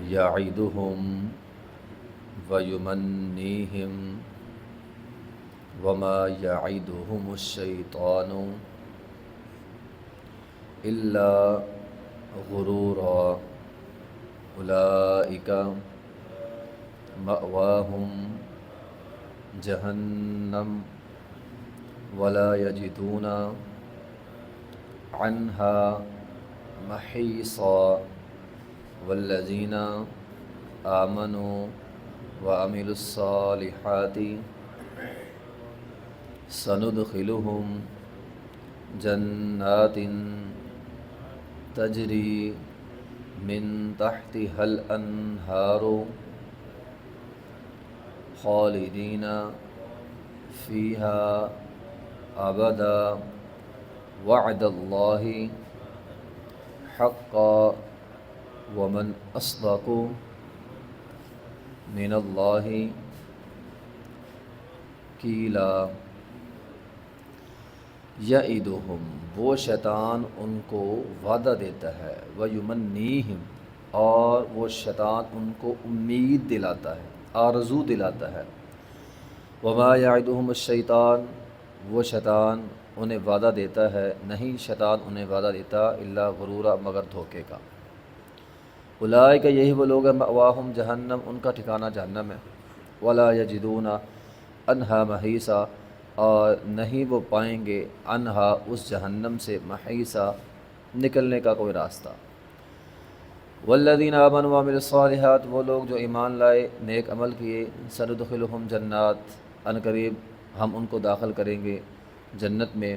یعدہم ویمنیہم وما یعدہم الشیطان الا غرورا اولئک مأواہم جہنم ولا یجدون عنہا محیصا والذین آمنوا وعملوا الصالحات سندخلهم جنات تجری من تحتها الانہار خالدین فیہا ابدا وعد اللہ حقا ومن اصدق من اللہ قیلا۔ یعدہم، وہ شیطان ان کو وعدہ دیتا ہے، ویمنیہم، اور وہ شیطان ان کو امید دلاتا ہے، آرزو دلاتا ہے۔ وما یعدہم الشیطان، وہ شیطان انہیں وعدہ دیتا ہے، نہیں شیطان انہیں وعدہ دیتا الا غرورا، مگر دھوکے کا۔ اولئک، یہی وہ لوگ ہیں، مأواہم جہنم، ان کا ٹھکانہ جہنم ہے۔ ولا یجدون عنہا محیصا، اور نہیں وہ پائیں گے عنہا، اس جہنم سے، محیصا، نکلنے کا کوئی راستہ۔ والذین آمنوا وعملوا الصالحات، وہ لوگ جو ایمان لائے، نیک عمل کیے، سندخلہم جنات، ان قریب ہم ان کو داخل کریں گے جنت میں،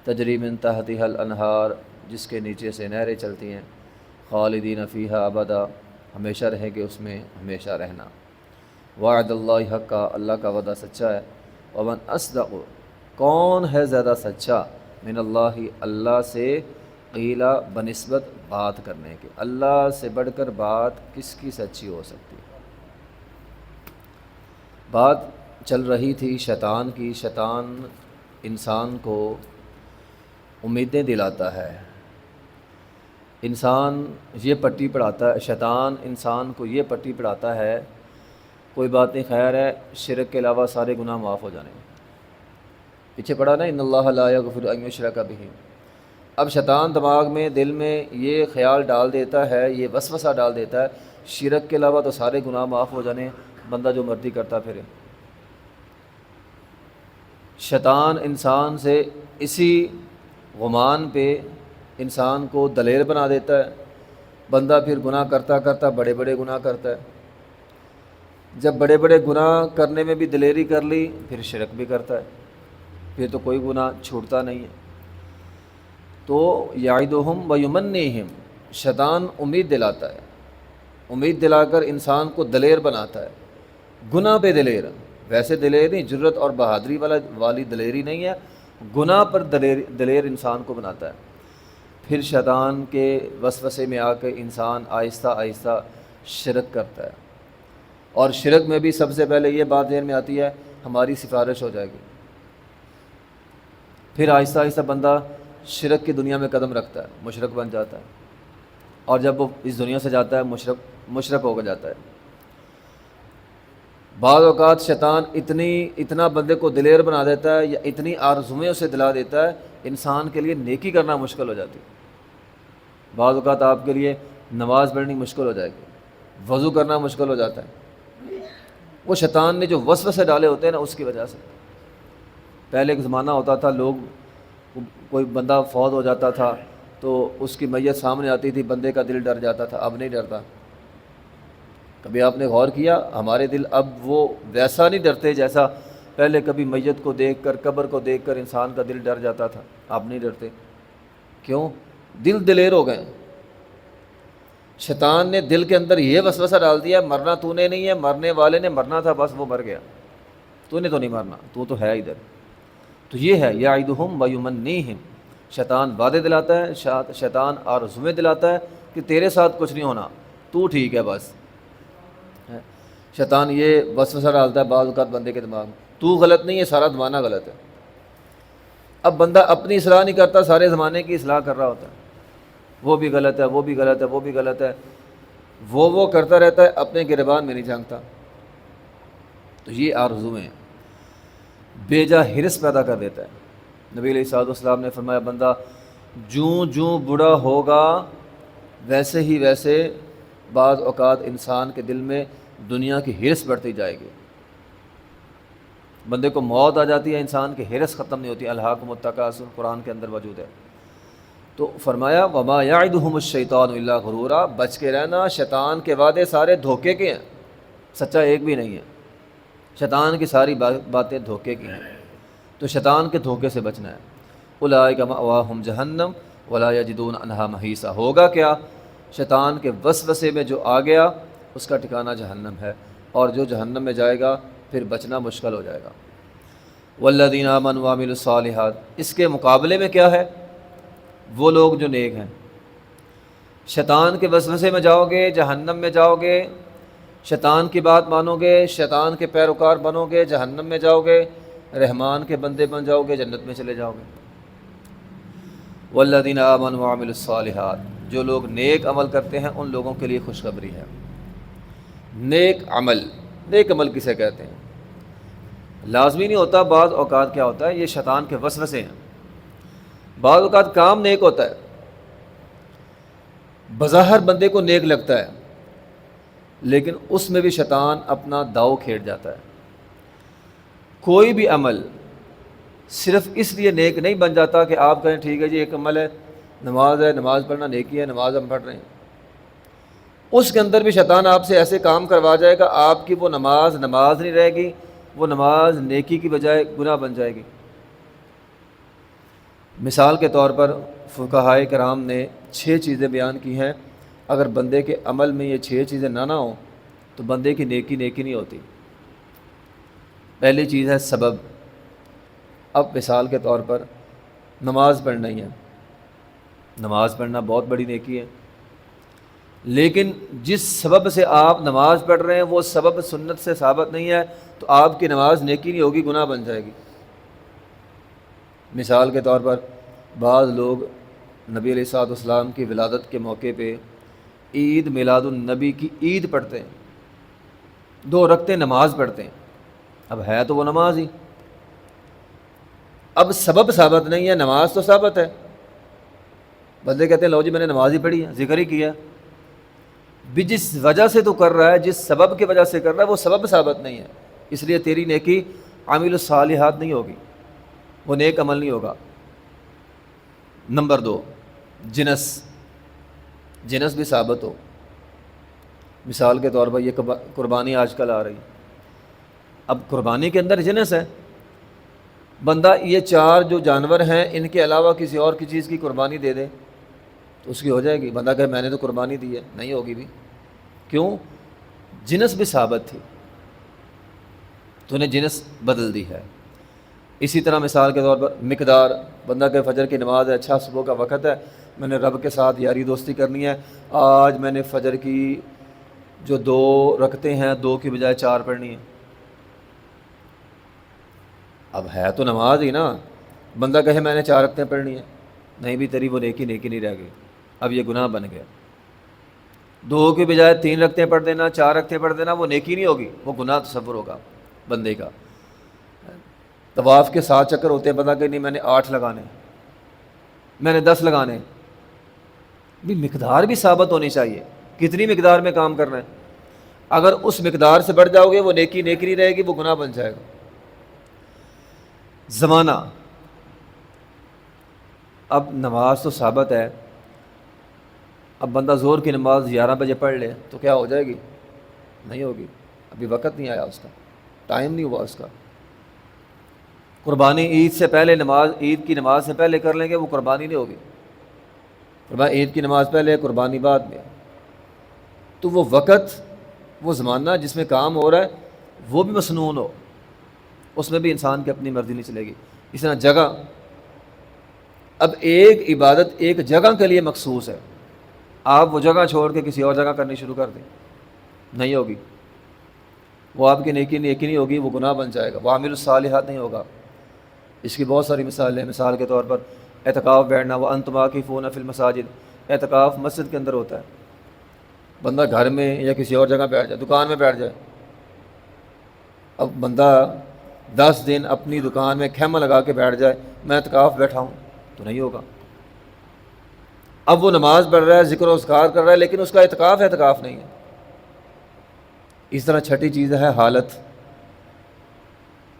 تجری من تحتها الانہار، جس کے نیچے سے نہریں چلتی ہیں، خالدین فیہا ابدا، ہمیشہ رہیں گے اس میں، ہمیشہ رہنا۔ وعد اللہ حقا، اللہ کا وعدہ سچا ہے۔ ومن اصدق، کون ہے زیادہ سچا، من اللہ، اللہ سے، قیلا، بنسبت بات کرنے کے، اللہ سے بڑھ کر بات کس کی سچی ہو سکتی ہے۔ بات چل رہی تھی شیطان کی، شیطان انسان کو امیدیں دلاتا ہے، انسان یہ پٹی پڑھاتا ہے، شیطان انسان کو یہ پٹی پڑھاتا ہے، کوئی بات نہیں، خیر ہے، شرک کے علاوہ سارے گناہ معاف ہو جانے۔ پیچھے پڑھا نا، ان اللہ لا یغفر ان یشرک بہ۔ اب شیطان دماغ میں، دل میں یہ خیال ڈال دیتا ہے، یہ وسوسہ ڈال دیتا ہے، شرک کے علاوہ تو سارے گناہ معاف ہو جانے، بندہ جو مرضی کرتا پھرے۔ شیطان انسان سے اسی گمان پہ انسان کو دلیر بنا دیتا ہے، بندہ پھر گناہ کرتا کرتا بڑے بڑے گناہ کرتا ہے، جب بڑے بڑے گناہ کرنے میں بھی دلیری کر لی، پھر شرک بھی کرتا ہے، پھر تو کوئی گناہ چھوٹتا نہیں ہے۔ تو یعدہم ویمنیہم، شیطان امید دلاتا ہے، امید دلا کر انسان کو دلیر بناتا ہے، گناہ پہ دلیر، ویسے دلیر نہیں، جرت اور بہادری والی دلیری نہیں ہے، گناہ پر دلیر انسان کو بناتا ہے۔ پھر شیطان کے وسوسے میں آ کے انسان آہستہ آہستہ شرک کرتا ہے، اور شرک میں بھی سب سے پہلے یہ بات ذہن میں آتی ہے، ہماری سفارش ہو جائے گی۔ پھر آہستہ آہستہ بندہ شرک کی دنیا میں قدم رکھتا ہے، مشرک بن جاتا ہے، اور جب وہ اس دنیا سے جاتا ہے مشرک ہو کر جاتا ہے۔ بعض اوقات شیطان اتنا بندے کو دلیر بنا دیتا ہے، یا اتنی آرزویں اسے دلا دیتا ہے، انسان کے لیے نیکی کرنا مشکل ہو جاتی ہے۔ بعض اوقات آپ کے لیے نماز پڑھنی مشکل ہو جائے گی، وضو کرنا مشکل ہو جاتا ہے، وہ شیطان نے جو وسوسے ڈالے ہوتے ہیں نا، اس کی وجہ سے۔ پہلے ایک زمانہ ہوتا تھا، کوئی بندہ فوت ہو جاتا تھا تو اس کی میت سامنے آتی تھی، بندے کا دل ڈر جاتا تھا، اب نہیں ڈرتا۔ کبھی آپ نے غور کیا، ہمارے دل اب وہ ویسا نہیں ڈرتے جیسا پہلے کبھی میت کو دیکھ کر، قبر کو دیکھ کر انسان کا دل ڈر جاتا تھا، اب نہیں ڈرتے۔ کیوں؟ دل دلیر ہو گئے۔ شیطان نے دل کے اندر یہ وسوسہ ڈال دیا، مرنا تو نے نہیں ہے، مرنے والے نے مرنا تھا، بس وہ مر گیا، تو نے تو نہیں مرنا، تو ہے ادھر۔ تو یہ ہے یعدہم ویمنیہم، شیطان وعدے دلاتا ہے، شیطان آرزویں دلاتا ہے کہ تیرے ساتھ کچھ نہیں ہونا، تو ٹھیک ہے بس۔ شیطان یہ وسوسہ ڈالتا ہے بعض اوقات بندے کے دماغ میں، تو غلط نہیں ہے، سارا زمانہ غلط ہے۔ اب بندہ اپنی اصلاح نہیں کرتا، سارے زمانے کی اصلاح کر رہا ہوتا ہے، وہ بھی غلط ہے، وہ بھی غلط ہے، وہ بھی غلط ہے، وہ کرتا رہتا ہے، اپنے گریبان میں نہیں جھانکتا۔ تو یہ آرزویں بیجا حرص پیدا کر دیتا ہے۔ نبی علیہ الصلوۃ والسلام نے فرمایا بندہ جوں جوں بوڑھا ہوگا ویسے ہی ویسے بعض اوقات انسان کے دل میں دنیا کی حرص بڑھتی جائے گی۔ بندے کو موت آ جاتی ہے، انسان کی حرص ختم نہیں ہوتی۔ الہاکم التکاثر قرآن کے اندر موجود ہے۔ تو فرمایا وما یعدہم الشیطان الا غرورا، بچ کے رہنا، شیطان کے وعدے سارے دھوکے کے ہیں، سچا ایک بھی نہیں ہے۔ شیطان کی ساری باتیں دھوکے کی ہیں، تو شیطان کے دھوکے سے بچنا ہے۔ اولئک مأواہم جہنم ولا یجدون عنہا محیصا، ہوگا کیا؟ شیطان کے وسوسے میں جو آ گیا اس کا ٹھکانہ جہنم ہے، اور جو جہنم میں جائے گا پھر بچنا مشکل ہو جائے گا۔ والذین آمنوا وعملوا الصالحات، اس کے مقابلے میں کیا ہے؟ وہ لوگ جو نیک ہیں۔ شیطان کے وسوسے میں جاؤ گے جہنم میں جاؤ گے، شیطان کی بات مانو گے شیطان کے پیروکار بنو گے جہنم میں جاؤ گے، رحمان کے بندے بن جاؤ گے جنت میں چلے جاؤ گے۔ والذین آمنوا وعملوا الصالحات، جو لوگ نیک عمل کرتے ہیں ان لوگوں کے لیے خوشخبری ہے۔ نیک عمل کسے کہتے ہیں؟ لازمی نہیں ہوتا، بعض اوقات کیا ہوتا ہے، یہ شیطان کے وسوسے ہیں۔ بعض اوقات کام نیک ہوتا ہے، بظاہر بندے کو نیک لگتا ہے، لیکن اس میں بھی شیطان اپنا داؤ کھیل جاتا ہے۔ کوئی بھی عمل صرف اس لیے نیک نہیں بن جاتا کہ آپ کہیں ٹھیک ہے جی ایک عمل ہے، نماز پڑھنا نیکی ہے، نماز ہم پڑھ رہے ہیں، اس کے اندر بھی شیطان آپ سے ایسے کام کروا جائے گا آپ کی وہ نماز نہیں رہے گی، وہ نماز نیکی کی بجائے گناہ بن جائے گی۔ مثال کے طور پر فقہائے کرام نے 6 چیزیں بیان کی ہیں، اگر بندے کے عمل میں یہ 6 چیزیں نہ ہوں تو بندے کی نیکی نہیں ہوتی۔ پہلی چیز ہے سبب۔ اب مثال کے طور پر نماز پڑھنا ہی ہے، نماز پڑھنا بہت بڑی نیکی ہے، لیکن جس سبب سے آپ نماز پڑھ رہے ہیں وہ سبب سنت سے ثابت نہیں ہے تو آپ کی نماز نیکی نہیں ہوگی، گناہ بن جائے گی۔ مثال کے طور پر بعض لوگ نبی علیہ الصلوۃ والسلام کی ولادت کے موقع پہ عید میلاد النبی کی عید پڑھتے ہیں، 2 رکعتیں نماز پڑھتے ہیں، اب ہے تو وہ نماز ہی، اب سبب ثابت نہیں ہے، نماز تو ثابت ہے۔ بندے کہتے ہیں لو جی میں نے نماز ہی پڑھی ہے، ذکر ہی کیا، بھی جس وجہ سے تو کر رہا ہے، جس سبب کی وجہ سے کر رہا ہے وہ سبب ثابت نہیں ہے، اس لیے تیری نیکی عامل الصالحات نہیں ہوگی، وہ نیک عمل نہیں ہوگا۔ نمبر 2، جنس بھی ثابت ہو۔ مثال کے طور پر یہ قربانی آج کل آ رہی، اب قربانی کے اندر جنس ہے، بندہ یہ 4 جو جانور ہیں ان کے علاوہ کسی اور کی چیز کی قربانی دے دے تو اس کی ہو جائے گی؟ بندہ کہے میں نے تو قربانی دی ہے، نہیں ہوگی بھی، کیوں؟ جنس بھی ثابت تھی، تو نے جنس بدل دی ہے۔ اسی طرح مثال کے طور پر مقدار، بندہ کہ فجر کی نماز ہے، اچھا صبح کا وقت ہے، میں نے رب کے ساتھ یاری دوستی کرنی ہے، آج میں نے فجر کی جو 2 رکعتیں ہیں 2 کی بجائے 4 پڑھنی ہے، اب ہے تو نماز ہی نا، بندہ کہے میں نے 4 رکعتیں پڑھنی ہیں، نہیں بھی تیری وہ نیکی نہیں رہ گئی، اب یہ گناہ بن گیا۔ 2 کی بجائے 3 رکعتیں پڑھ دینا، 4 رکعتیں پڑھ دینا، وہ نیکی نہیں ہوگی، وہ گناہ تصور ہوگا بندے کا۔ طواف کے 7 چکر ہوتے ہیں، بندہ کہ نہیں میں نے 8 لگانے، میں نے 10 لگانے، بھی مقدار بھی ثابت ہونی چاہیے، کتنی مقدار میں کام کرنا ہے، اگر اس مقدار سے بڑھ جاؤ گے وہ نیکی نہیں رہے گی، وہ گناہ بن جائے گا۔ زمانہ، اب نماز تو ثابت ہے، اب بندہ زور کی نماز 11 بجے پڑھ لے تو کیا ہو جائے گی؟ نہیں ہوگی، ابھی وقت نہیں آیا اس کا، ٹائم نہیں ہوا اس کا۔ قربانی عید سے پہلے عید کی نماز سے پہلے کر لیں گے وہ قربانی نہیں ہوگی، عید کی نماز پہلے قربانی بعد میں، تو وہ وقت، وہ زمانہ جس میں کام ہو رہا ہے وہ بھی مسنون ہو، اس میں بھی انسان کی اپنی مرضی نہیں چلے گی۔ اس طرح جگہ، اب ایک عبادت ایک جگہ کے لیے مخصوص ہے، آپ وہ جگہ چھوڑ کے کسی اور جگہ کرنی شروع کر دیں، نہیں ہوگی، وہ آپ کی نیکی نہیں ہوگی، وہ گناہ بن جائے گا، وہ عامل الصالحات نہیں ہوگا۔ اس کی بہت ساری مثالیں ہیں، مثال کے طور پر اعتکاف بیٹھنا، وَأَنْتُمْ عَاكِفُونَ فِي الْمَسَاجِدِ، اعتکاف مسجد کے اندر ہوتا ہے، بندہ گھر میں یا کسی اور جگہ بیٹھ جائے، دکان میں بیٹھ جائے، اب بندہ 10 دن اپنی دکان میں خیمہ لگا کے بیٹھ جائے میں اعتکاف بیٹھا ہوں تو نہیں ہوگا۔ اب وہ نماز پڑھ رہا ہے، ذکر و اذکار کر رہا ہے، لیکن اس کا اعتکاف نہیں ہے۔ اس طرح چھٹی چیز ہے حالت۔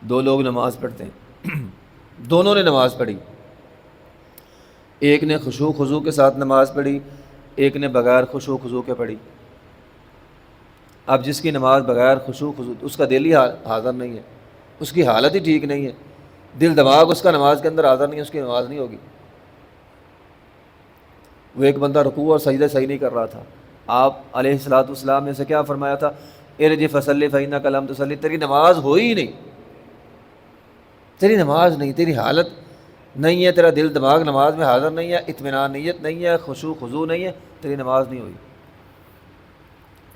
دو لوگ نماز پڑھتے ہیں، دونوں نے نماز پڑھی، ایک نے خشوع خضوع کے ساتھ نماز پڑھی، ایک نے بغیر خشوع خضوع کے پڑھی۔ اب جس کی نماز بغیر خشوع خضوع، اس کا دل ہی حاضر نہیں ہے، اس کی حالت ہی ٹھیک نہیں ہے، دل دماغ اس کا نماز کے اندر حاضر نہیں ہے، اس کی نماز نہیں ہوگی۔ وہ ایک بندہ رکوع اور سجدہ صحیح نہیں کر رہا تھا، آپ علیہ الصلوۃ والسلام نے سے کیا فرمایا تھا؟ ارجع فصلی فإنک لم تصلی، تیری نماز ہوئی ہی نہیں، تیری نماز نہیں، تیری حالت نہیں ہے، تیرا دل دماغ نماز میں حاضر نہیں ہے، اطمینان نیت نہیں ہے، خشوع خضوع نہیں ہے، تیری نماز نہیں ہوئی۔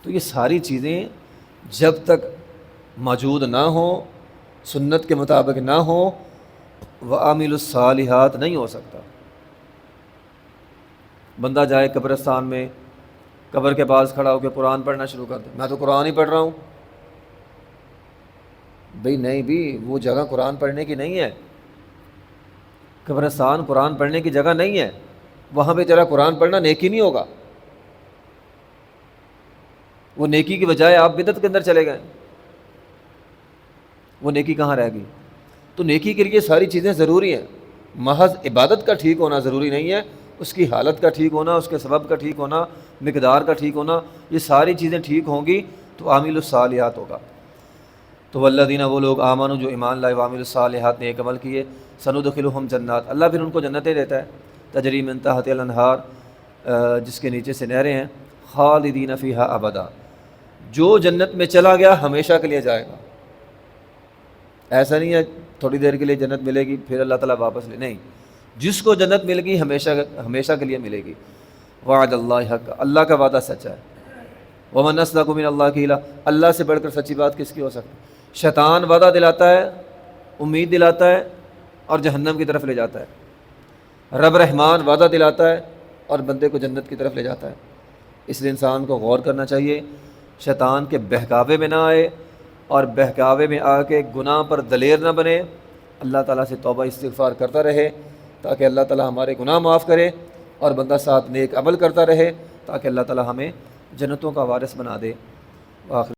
تو یہ ساری چیزیں جب تک موجود نہ ہوں، سنت کے مطابق نہ ہوں، وعامل الصالحات نہیں ہو سکتا۔ بندہ جائے قبرستان میں، قبر کے پاس کھڑا ہو کے قرآن پڑھنا شروع کر دے، میں تو قرآن ہی پڑھ رہا ہوں۔ بھئی نہیں بھی، وہ جگہ قرآن پڑھنے کی نہیں ہے، قبرستان قرآن پڑھنے کی جگہ نہیں ہے، وہاں پہ تیرا قرآن پڑھنا نیکی نہیں ہوگا، وہ نیکی کی بجائے آپ بدعت کے اندر چلے گئے، وہ نیکی کہاں رہ گئی؟ تو نیکی کے لیے ساری چیزیں ضروری ہیں، محض عبادت کا ٹھیک ہونا ضروری نہیں ہے، اس کی حالت کا ٹھیک ہونا، اس کے سبب کا ٹھیک ہونا، مقدار کا ٹھیک ہونا، یہ ساری چیزیں ٹھیک ہوں گی تو عامل الصالحات ہوگا۔ تو والذین، وہ لوگ آمنوا جو ایمان لائے، وعملوا الصالحات نیک عمل کیے، سندخلہم جنات، اللہ پھر ان کو جنتیں دیتا ہے، تجری من تحتہا الانہار، جس کے نیچے سے نہریں ہیں، خالدین فیہا ابدا، جو جنت میں چلا گیا ہمیشہ کے لیے جائے گا۔ ایسا نہیں ہے تھوڑی دیر کے لیے جنت ملے گی پھر اللہ تعالیٰ واپس لے، نہیں، جس کو جنت مل گئی ہمیشہ کے لیے ملے گی۔ وعد اللہ حق، اللہ کا وعدہ سچا ہے۔ ومن اصدق من اللہ قیلا، اللہ سے بڑھ کر سچی بات کس کی ہو سکتی؟ شیطان وعدہ دلاتا ہے، امید دلاتا ہے اور جہنم کی طرف لے جاتا ہے، رب رحمان وعدہ دلاتا ہے اور بندے کو جنت کی طرف لے جاتا ہے۔ اس لیے انسان کو غور کرنا چاہیے، شیطان کے بہکاوے میں نہ آئے اور بہکاوے میں آ کے گناہ پر دلیر نہ بنے، اللہ تعالیٰ سے توبہ استغفار کرتا رہے تاکہ اللہ تعالیٰ ہمارے گناہ معاف کرے، اور بندہ ساتھ نیک عمل کرتا رہے تاکہ اللہ تعالیٰ ہمیں جنتوں کا وارث بنا دے۔ آخر